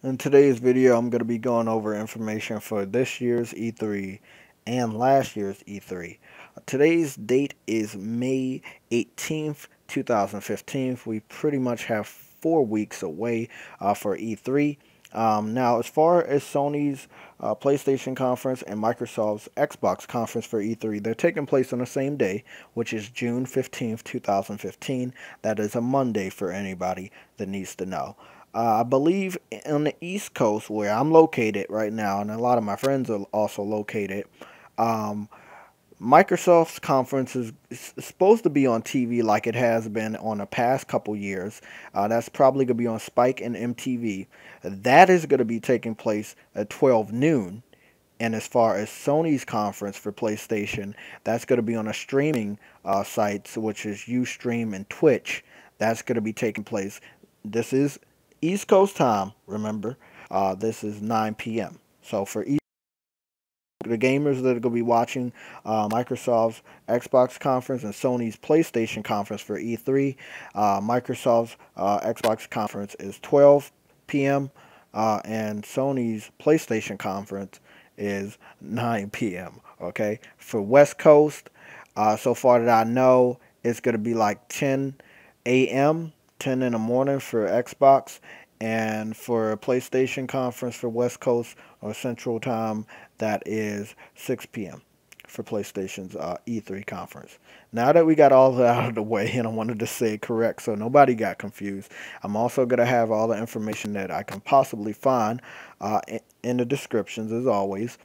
In today's video, I'm going to be going over information for this year's E3 and last year's E3. Today's date is May 18th, 2015. We pretty much have 4 weeks away for E3. Now, as far as Sony's PlayStation conference and Microsoft's Xbox conference for E3, they're taking place on the same day, which is June 15th, 2015. That is a Monday for anybody that needs to know. I believe on the East Coast, where I'm located right now, and a lot of my friends are also located, um, Microsoft's conference is supposed to be on TV like it has been on the past couple years. That's probably going to be on Spike and MTV. That is going to be taking place at 12 noon. And as far as Sony's conference for PlayStation, that's going to be on a streaming sites, which is Ustream and Twitch. That's going to be taking place. This is East Coast time, remember. This is 9 p.m. So for the gamers that are going to be watching Microsoft's Xbox conference and Sony's PlayStation conference for E3, Microsoft's Xbox conference is 12 p.m. And Sony's PlayStation conference is 9 p.m. Okay, for West Coast, so far that I know, it's going to be like 10 a.m., 10 in the morning for Xbox, and for a PlayStation conference for West Coast or Central Time, that is 6 p.m. for PlayStation's E3 conference. Now that we got all that out of the way, and I wanted to say it correct so nobody got confused, I'm also going to have all the information that I can possibly find in the descriptions, as always.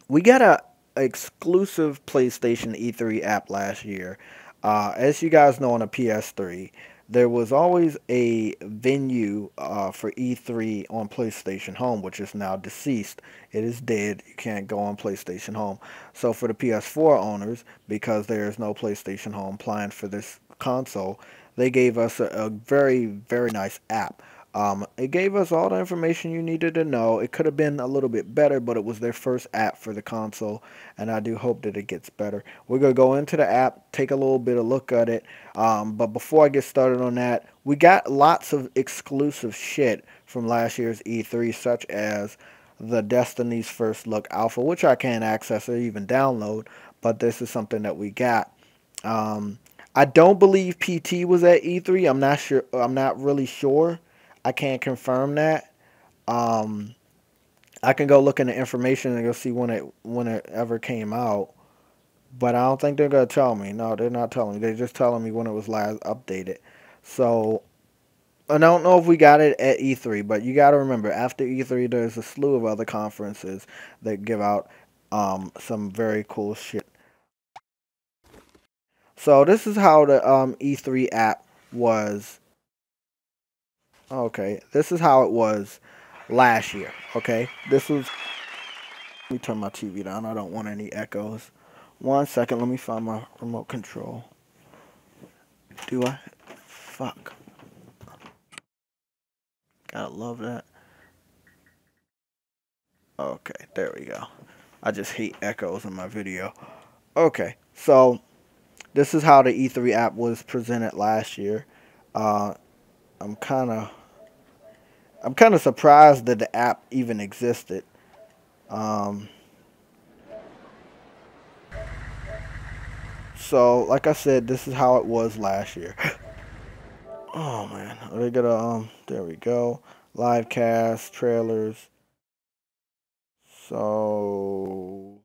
We got a exclusive PlayStation E3 app last year. As you guys know, on a PS3, there was always a venue for E3 on PlayStation Home, which is now deceased. It is dead. You can't go on PlayStation Home. So for the PS4 owners, because there is no PlayStation Home planned for this console, they gave us a very, very nice app. It gave us all the information you needed to know. It could have been a little bit better, but it was their first app for the console, and I do hope that it gets better. We're going to go into the app, take a little bit of look at it, but before I get started on that, we got lots of exclusive shit from last year's E3, such as the Destiny's First Look Alpha, which I can't access or even download, but this is something that we got. Um, I don't believe PT was at E3. I'm not sure. I'm not really sure. I can't confirm that. Um, I can go look in the information and go see when it ever came out, but I don't think they're gonna tell me. No, they're not telling me. They're just telling me when it was last updated. So I don't know if we got it at E3, but you got to remember, after E3, there's a slew of other conferences that give out some very cool shit. So this is how the E3 app was. Okay, this is how it was last year. Okay, this was. Let me turn my TV down. I don't want any echoes. 1 second. Let me find my remote control. Do I? Fuck. Gotta love that. Okay, there we go. I just hate echoes in my video. Okay, so this is how the E3 app was presented last year. Uh, I'm kind of I'm kind of surprised that the app even existed. Um, so like I said, this is how it was last year. Oh man, are they gonna there we go. Live cast, trailers. So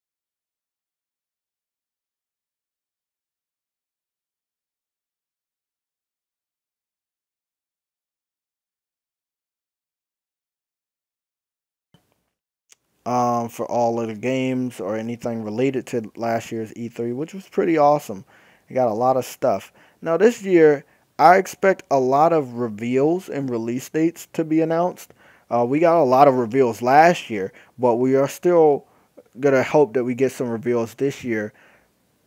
for all of the games or anything related to last year's E3, which was pretty awesome. You got a lot of stuff. Now this year, I expect a lot of reveals and release dates to be announced. We got a lot of reveals last year, but we are still gonna hope that we get some reveals this year,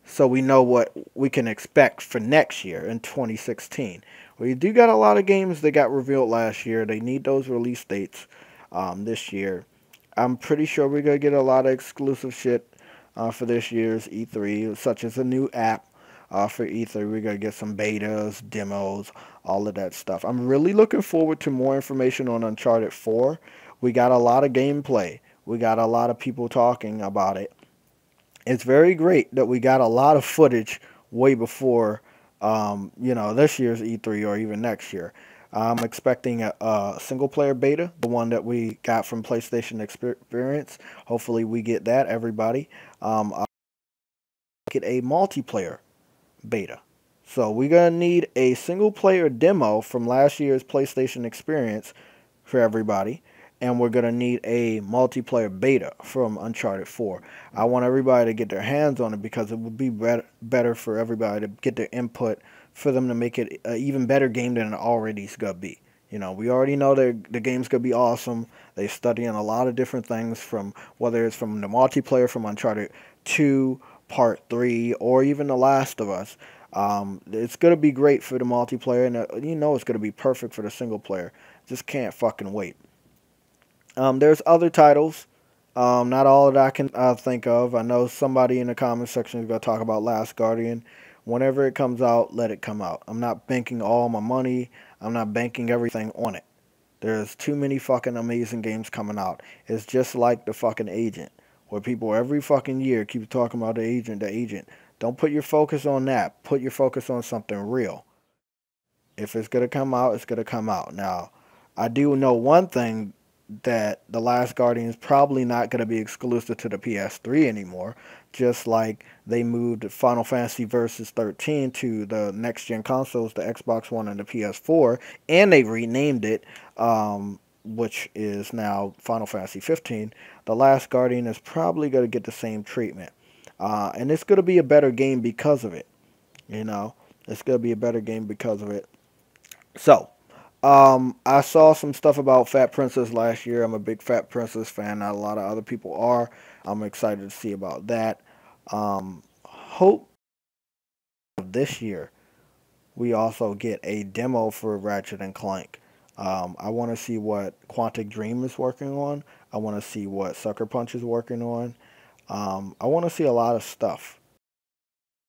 so we know what we can expect for next year in 2016. We do got a lot of games that got revealed last year. They need those release dates this year. I'm pretty sure we're going to get a lot of exclusive shit for this year's E3, such as a new app. for E3. We're going to get some betas, demos, all of that stuff. I'm really looking forward to more information on Uncharted 4. We got a lot of gameplay. We got a lot of people talking about it. It's very great that we got a lot of footage way before, this year's E3 or even next year. I'm expecting a single player beta, the one that we got from PlayStation Experience. Hopefully, we get that, everybody. I'll get a multiplayer beta. So, we're going to need a single player demo from last year's PlayStation Experience for everybody. And we're going to need a multiplayer beta from Uncharted 4. I want everybody to get their hands on it because it would be better for everybody to get their input for them to make it an even better game than it already is going to be. We already know that the game's going to be awesome. They're studying a lot of different things, from whether it's from the multiplayer from Uncharted 2, Part 3, or even The Last of Us. It's going to be great for the multiplayer, and it's going to be perfect for the single player. Just can't fucking wait. There's other titles, not all that I can think of. I know somebody in the comment section is going to talk about Last Guardian. Whenever it comes out, let it come out. I'm not banking all my money. I'm not banking everything on it. There's too many fucking amazing games coming out. It's just like the fucking Agent, where people every fucking year keep talking about the Agent, the Agent. Don't put your focus on that. Put your focus on something real. If it's going to come out, it's going to come out. Now, I do know one thing, that The Last Guardian is probably not going to be exclusive to the PS3 anymore, just like they moved Final Fantasy Versus 13 to the next-gen consoles, the Xbox One and the PS4, and they renamed it, which is now Final Fantasy 15. The Last Guardian is probably going to get the same treatment. And it's going to be a better game because of it. It's going to be a better game because of it. So, I saw some stuff about Fat Princess last year. I'm a big Fat Princess fan. Not a lot of other people are. I'm excited to see about that. Hope this year we also get a demo for Ratchet and Clank. I want to see what Quantic Dream is working on. I want to see what Sucker Punch is working on. I want to see a lot of stuff.